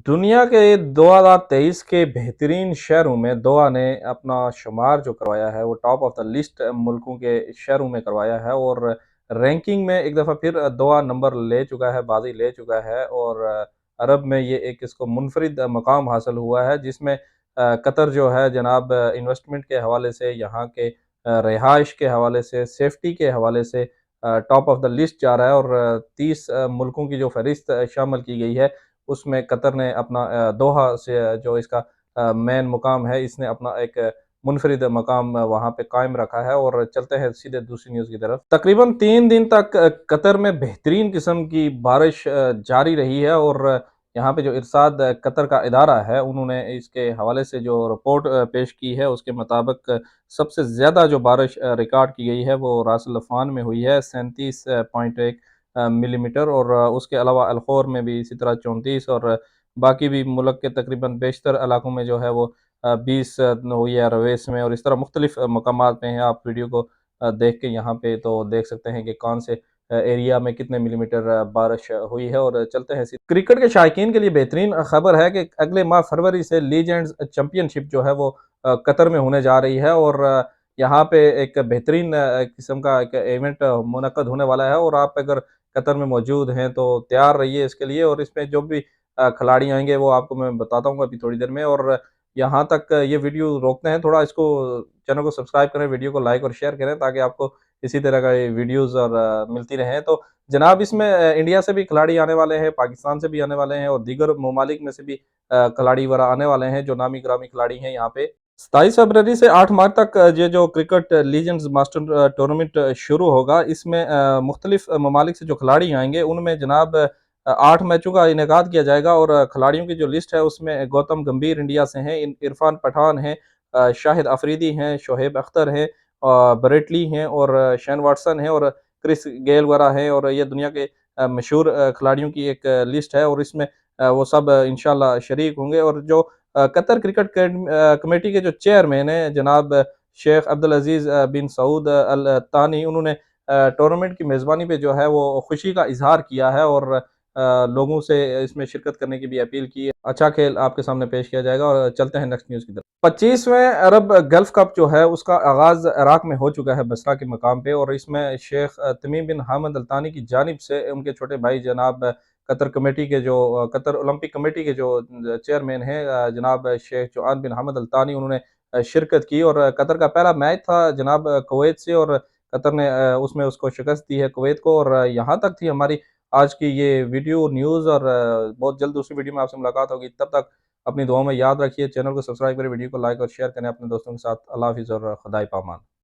दुनिया के 2023 के बेहतरीन शहरों में दोहा ने अपना शुमार जो करवाया है वो टॉप ऑफ द लिस्ट मुल्कों के शहरों में करवाया है और रैंकिंग में एक दफ़ा फिर दोहा नंबर ले चुका है, बाजी ले चुका है और अरब में ये एक इसको मुनफरिद मकाम हासिल हुआ है जिसमें कतर जो है जनाब इन्वेस्टमेंट के हवाले से, यहाँ के रिहाइश के हवाले से, सेफ्टी के हवाले से टॉप ऑफ द लिस्ट जा रहा है और 30 मुल्कों की जो फ़हरिस्त शामिल की गई है उसमें कतर ने अपना दोहा से जो इसका मेन मुकाम है, इसने अपना एक मुनफ़रिद मकाम वहाँ पे कायम रखा है और चलते हैं सीधे दूसरी न्यूज़ की तरफ। तकरीबन 3 दिन तक कतर में बेहतरीन किस्म की बारिश जारी रही है और यहाँ पे जो इरसाद कतर का इदारा है, उन्होंने इसके हवाले से जो रिपोर्ट पेश की है, उसके मुताबिक सबसे ज़्यादा जो बारिश रिकॉर्ड की गई है, वो रास अल लफ़ान में हुई है, 37.1 मिलीमीटर और उसके अलावा अलखोर में भी इसी तरह 34 और बाकी भी मुल्क के तकरीबन बेशतर इलाकों में जो है वो 20 हुई है रवेस में और इस तरह मुख्तलिफ मकामात पे हैं। आप वीडियो को देख के यहाँ पे तो देख सकते हैं कि कौन से एरिया में कितने मिलीमीटर बारिश हुई है और चलते हैं क्रिकेट के शायकीन के लिए बेहतरीन खबर है कि अगले माह फरवरी से लीजेंड्स चैंपियनशिप जो है वो कतर में होने जा रही है और यहाँ पे एक बेहतरीन किस्म का एक इवेंट मुनक्कद होने वाला है और आप अगर कतर में मौजूद हैं तो तैयार रहिए इसके लिए और इसमें जो भी खिलाड़ी आएँगे वो आपको मैं बताता हूँ अभी थोड़ी देर में और यहाँ तक ये वीडियो रोकते हैं थोड़ा इसको चैनल को सब्सक्राइब करें, वीडियो को लाइक और शेयर करें ताकि आपको इसी तरह का ये वीडियोज़ और मिलती रहें। तो जनाब इसमें इंडिया से भी खिलाड़ी आने वाले हैं, पाकिस्तान से भी आने वाले हैं और दीगर ममालिक में से भी खिलाड़ी वगैरह आने वाले हैं जो नामी-गिरामी खिलाड़ी हैं यहाँ पे। 27 फरवरी से 8 मार्च तक ये जो क्रिकेट लीजेंड्स मास्टर टूर्नामेंट शुरू होगा, इसमें मुख्तलिफ ममालिक से जो खिलाड़ी आएँगे, उनमें जनाब 8 मैचों का इनेकाद किया जाएगा और खिलाड़ियों की जो लिस्ट है, उसमें गौतम गंभीर इंडिया से हैं, इरफान पठान हैं, शाहिद अफरीदी हैं, शोएब अख्तर हैं, ब्रेट ली हैं और शेन वाटसन हैं और क्रिस गेल वगैरह हैं और ये दुनिया के मशहूर खिलाड़ियों की एक लिस्ट है और इसमें वो सब इंशाल्लाह शरीक होंगे और जो कतर क्रिकेट कमेटी के जो चेयरमैन हैं जनाब शेख अब्दुल अजीज़ बिन सऊद अल तानी, उन्होंने टूर्नामेंट की मेज़बानी पे जो है वो खुशी का इज़हार किया है और लोगों से इसमें शिरकत करने की भी अपील की है। अच्छा खेल आपके सामने पेश किया जाएगा और चलते हैं नेक्स्ट न्यूज़ की तरफ। 25वें अरब गल्फ कप जो है उसका आगाज़ इराक में हो चुका है बसरा के मकाम पे और इसमें शेख तमीम बिन हामिद अल तानी की जानिब से उनके छोटे भाई जनाब कतर कमेटी के जो कतर ओलंपिक कमेटी के जो चेयरमैन हैं जनाब शेख जोआन बिन हामिद अल तानी, उन्होंने शिरकत की और कतर का पहला मैच था जनाब कुवैत से और कतर ने उसमें उसको शिकस्त दी है कुवैत को और यहाँ तक थी हमारी आज की ये वीडियो न्यूज़ और बहुत जल्द दूसरी वीडियो में आपसे मुलाकात होगी। तब तक अपनी दुआओं में याद रखिए, चैनल को सब्सक्राइब करें, वीडियो को लाइक और शेयर करें अपने दोस्तों के साथ। अल्लाह हाफ़िज़ और खुदा पामान।